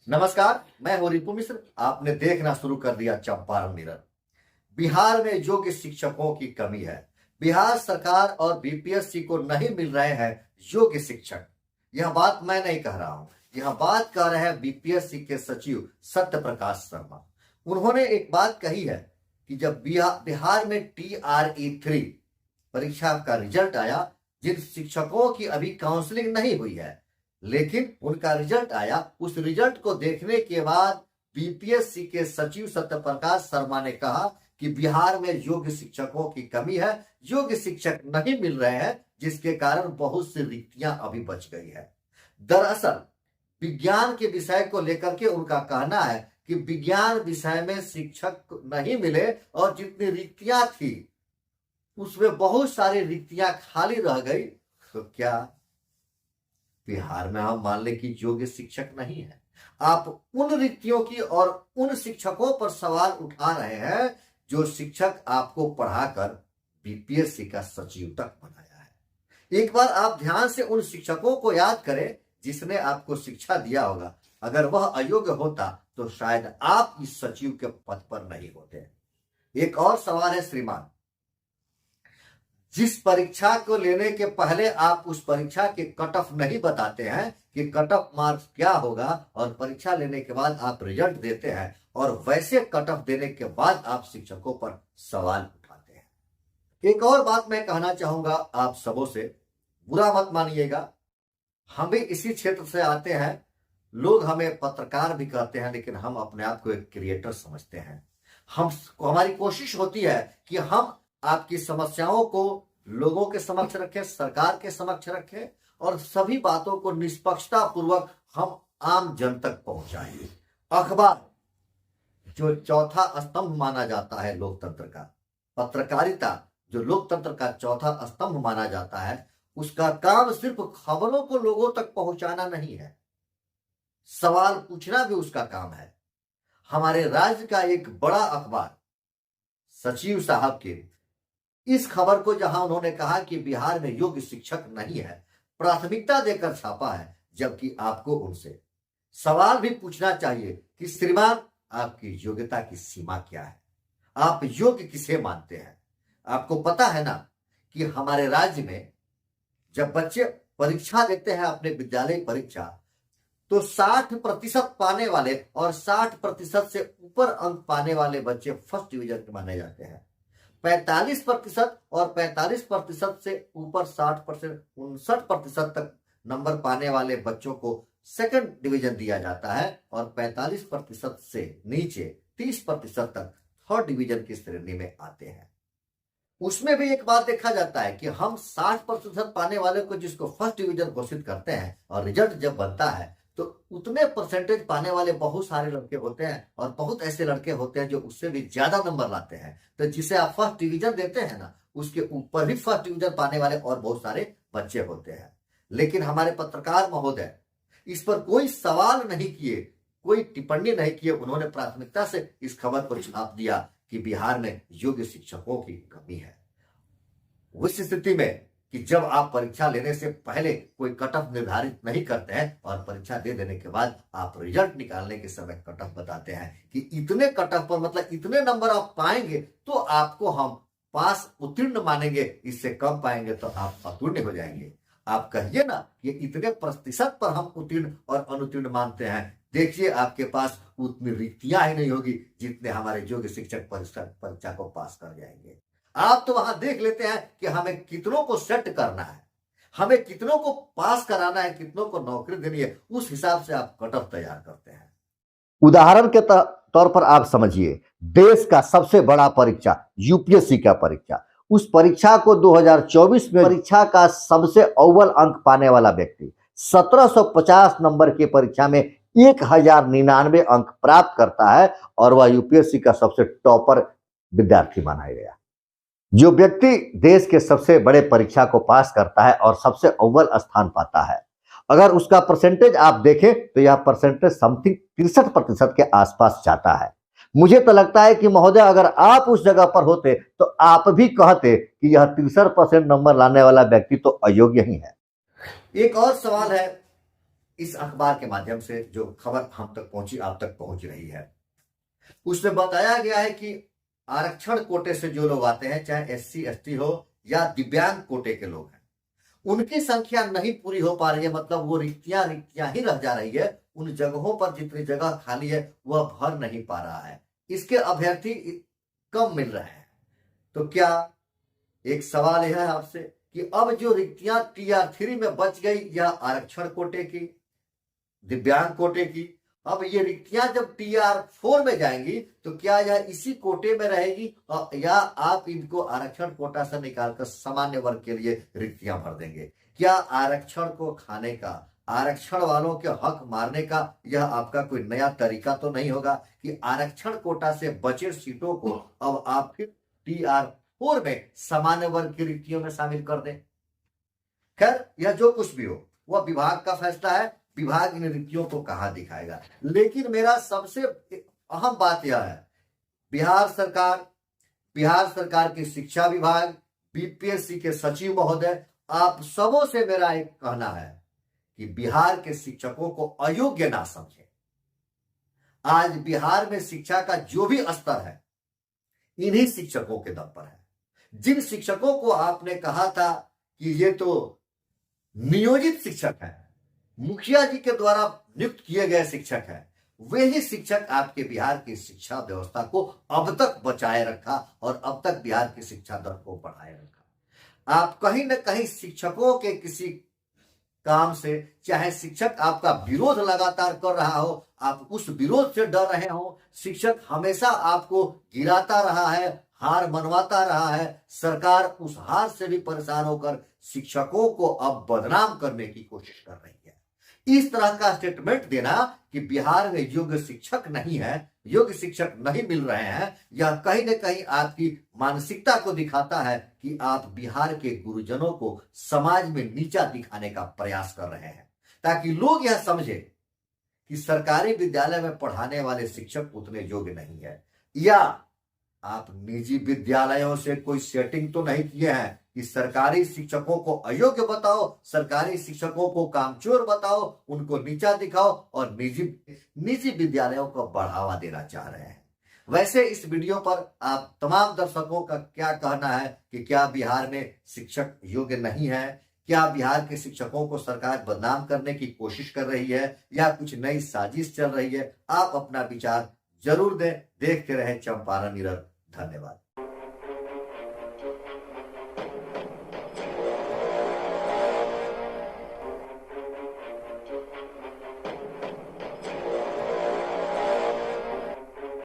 नमस्कार, मैं हूं रिपु मिश्र। आपने देखना शुरू कर दिया चंपारण मिरर। बिहार में योग्य शिक्षकों की कमी है। बिहार सरकार और बीपीएससी को नहीं मिल रहे हैं योग्य शिक्षक। यह बात मैं नहीं कह रहा हूं, यह बात कह रहे हैं बीपीएससी के सचिव सत्य प्रकाश शर्मा। उन्होंने एक बात कही है कि जब बिहार में TRE3 परीक्षा का रिजल्ट आया, जिन शिक्षकों की अभी काउंसलिंग नहीं हुई है लेकिन उनका रिजल्ट आया, उस रिजल्ट को देखने के बाद बीपीएससी के सचिव सत्यप्रकाश शर्मा ने कहा कि बिहार में योग्य शिक्षकों की कमी है, योग्य शिक्षक नहीं मिल रहे हैं, जिसके कारण बहुत सी रिक्तियां अभी बच गई है। दरअसल विज्ञान के विषय को लेकर के उनका कहना है कि विज्ञान विषय में शिक्षक नहीं मिले और जितनी रिक्तियां थी उसमें बहुत सारी रिक्तियां खाली रह गई। तो क्या बिहार में हम मान लें कि योग्य शिक्षक नहीं है? आप उन रिक्तियों की और उन शिक्षकों पर सवाल उठा रहे हैं जो शिक्षक आपको पढ़ाकर बीपीएससी का सचिव तक बनाया है। एक बार आप ध्यान से उन शिक्षकों को याद करें जिसने आपको शिक्षा दिया होगा। अगर वह अयोग्य होता तो शायद आप इस सचिव के पद पर नहीं होते। एक और सवाल है श्रीमान, जिस परीक्षा को लेने के पहले आप उस परीक्षा के कट ऑफ नहीं बताते हैं कि कट ऑफ मार्क्स क्या होगा, और परीक्षा लेने के बाद आप रिजल्ट देते हैं और वैसे कट ऑफ देने के बाद आप शिक्षकों पर सवाल उठाते हैं। एक और बात मैं कहना चाहूंगा आप सबों से, बुरा मत मानिएगा, हम भी इसी क्षेत्र से आते हैं। लोग हमें पत्रकार भी कहते हैं, लेकिन हम अपने आप को एक क्रिएटर समझते हैं। हमारी कोशिश होती है कि हम आपकी समस्याओं को लोगों के समक्ष रखें, सरकार के समक्ष रखें और सभी बातों को निष्पक्षता पूर्वक हम आम जन तक पहुंचाएं। अखबार जो चौथा स्तंभ माना जाता है लोकतंत्र का, पत्रकारिता जो लोकतंत्र का चौथा स्तंभ माना जाता है, उसका काम सिर्फ खबरों को लोगों तक पहुंचाना नहीं है, सवाल पूछना भी उसका काम है। हमारे राज्य का एक बड़ा अखबार सचिव साहब के इस खबर को, जहां उन्होंने कहा कि बिहार में योग्य शिक्षक नहीं है, प्राथमिकता देकर छापा है, जबकि आपको उनसे सवाल भी पूछना चाहिए कि श्रीमान आपकी योग्यता की सीमा क्या है, आप योग्य किसे मानते हैं। आपको पता है ना कि हमारे राज्य में जब बच्चे परीक्षा देते हैं, अपने विद्यालय परीक्षा, तो 60% पाने वाले और 60% से ऊपर अंक पाने वाले बच्चे फर्स्ट डिवीजन के माने जाते हैं। 45% और 45% से ऊपर 60%, 59% तक नंबर पाने वाले बच्चों को सेकंड डिवीजन दिया जाता है और 45% से नीचे 30% तक थर्ड डिवीजन की श्रेणी में आते हैं। उसमें भी एक बात देखा जाता है कि हम 60% पाने वाले को जिसको फर्स्ट डिवीजन घोषित करते हैं और रिजल्ट जब बनता है तो उतने परसेंटेज पाने वाले बहुत सारे लड़के होते हैं और बहुत ऐसे लड़के होते हैं जो उससे भी ज्यादा नंबर लाते हैं। तो जिसे आप फर्स्ट डिवीजन देते हैं ना, उसके ऊपर भी फर्स्ट डिवीजन पाने वाले और बहुत सारे बच्चे होते हैं। लेकिन हमारे पत्रकार महोदय इस पर कोई सवाल नहीं किए, कोई टिप्पणी नहीं किए। उन्होंने प्राथमिकता से इस खबर को छाप दिया कि बिहार में योग्य शिक्षकों की कमी है। उस स्थिति में कि जब आप परीक्षा लेने से पहले कोई कट ऑफ निर्धारित नहीं करते हैं और परीक्षा दे देने के बाद आप रिजल्ट निकालने के समय कट ऑफ बताते हैं कि इतने कट ऑफ पर, मतलब इतने नंबर आप पाएंगे तो आपको हम पास उत्तीर्ण मानेंगे, इससे कम पाएंगे तो आप अतुर्ण हो जाएंगे। आप कहिए ना कि इतने प्रतिशत पर हम उत्तीर्ण और अनुत्तीर्ण मानते हैं, देखिए आपके पास उतनी रिक्तियां ही नहीं होगी जितने हमारे योग्य शिक्षक परीक्षा को पास कर जाएंगे। आप तो वहां देख लेते हैं कि हमें कितनों को सेट करना है, हमें कितनों को पास कराना है, कितनों को नौकरी देनी है, उस हिसाब से आप कट ऑफ तैयार करते हैं। उदाहरण के तौर पर आप समझिए, देश का सबसे बड़ा परीक्षा यूपीएससी का परीक्षा, उस परीक्षा को 2024 में परीक्षा का सबसे अव्वल अंक पाने वाला व्यक्ति 1750 नंबर की परीक्षा में 1099 अंक प्राप्त करता है और वह यूपीएससी का सबसे टॉपर विद्यार्थी माना गया। जो व्यक्ति देश के सबसे बड़े परीक्षा को पास करता है और सबसे अव्वल स्थान पाता है, अगर उसका परसेंटेज आप देखें तो यह परसेंटेज समथिंग 63% के आसपास जाता है। मुझे तो लगता है कि महोदय अगर आप उस जगह पर होते तो आप भी कहते कि यह 63% नंबर लाने वाला व्यक्ति तो अयोग्य ही है। एक और सवाल है, इस अखबार के माध्यम से जो खबर हम तक पहुंची, आप तक पहुंच रही है, उसमें बताया गया है कि आरक्षण कोटे से जो लोग आते हैं, चाहे SC ST हो या दिव्यांग कोटे के लोग हैं, उनकी संख्या नहीं पूरी हो पा रही है। मतलब वो रिक्तियां ही रह जा रही है। उन जगहों पर जितनी जगह खाली है वह भर नहीं पा रहा है। इसके अभ्यर्थी कम मिल रहे हैं। तो क्या, एक सवाल यह है आपसे कि अब जो रिक्तियां TR3 में बच गई, यह आरक्षण कोटे की, दिव्यांग कोटे की, अब ये रिक्तियां जब TR4 में जाएंगी तो क्या यह इसी कोटे में रहेगी या आप इनको आरक्षण कोटा से निकालकर सामान्य वर्ग के लिए रिक्तियां भर देंगे? क्या आरक्षण को खाने का, आरक्षण वालों के हक मारने का यह आपका कोई नया तरीका तो नहीं होगा कि आरक्षण कोटा से बचे सीटों को अब आप फिर TR4 में सामान्य वर्ग की रिक्तियों में शामिल कर दें? खैर, यह जो कुछ भी हो वह विभाग का फैसला है। विभाग इन रिक्तियों को कहां दिखाएगा। लेकिन मेरा सबसे अहम बात यह है, बिहार सरकार की शिक्षा विभाग, BPSC के सचिव महोदय, आप सबों से मेरा एक कहना है कि बिहार के शिक्षकों को अयोग्य ना समझें। आज बिहार में शिक्षा का जो भी स्तर है इन्हीं शिक्षकों के दम पर है। जिन शिक्षकों को आपने कहा था कि ये तो नियोजित शिक्षक है, मुखिया जी के द्वारा नियुक्त किए गए शिक्षक हैं, वे ही शिक्षक आपके बिहार की शिक्षा व्यवस्था को अब तक बचाए रखा और अब तक बिहार की शिक्षा दर को बढ़ाए रखा। आप कहीं न कहीं शिक्षकों के किसी काम से, चाहे शिक्षक आपका विरोध लगातार कर रहा हो, आप उस विरोध से डर रहे हो, शिक्षक हमेशा आपको गिराता रहा है, हार मनवाता रहा है, सरकार उस हार से भी परेशान होकर शिक्षकों को अब बदनाम करने की कोशिश कर रही है। इस तरह का स्टेटमेंट देना कि बिहार में योग्य शिक्षक नहीं है, योग्य शिक्षक नहीं मिल रहे हैं, यह कहीं न कहीं आपकी मानसिकता को दिखाता है कि आप बिहार के गुरुजनों को समाज में नीचा दिखाने का प्रयास कर रहे हैं, ताकि लोग यह समझे कि सरकारी विद्यालय में पढ़ाने वाले शिक्षक उतने योग्य नहीं है। या आप निजी विद्यालयों से कोई सेटिंग तो नहीं किए हैं कि सरकारी शिक्षकों को अयोग्य बताओ, सरकारी शिक्षकों को कामचोर बताओ, उनको नीचा दिखाओ और निजी विद्यालयों को बढ़ावा देना चाह रहे हैं। वैसे इस वीडियो पर आप तमाम दर्शकों का क्या कहना है कि क्या बिहार में शिक्षक योग्य नहीं है? क्या बिहार के शिक्षकों को सरकार बदनाम करने की कोशिश कर रही है या कुछ नई साजिश चल रही है? आप अपना विचार जरूर दें। देखते रहें चंपारण मिरर। धन्यवाद।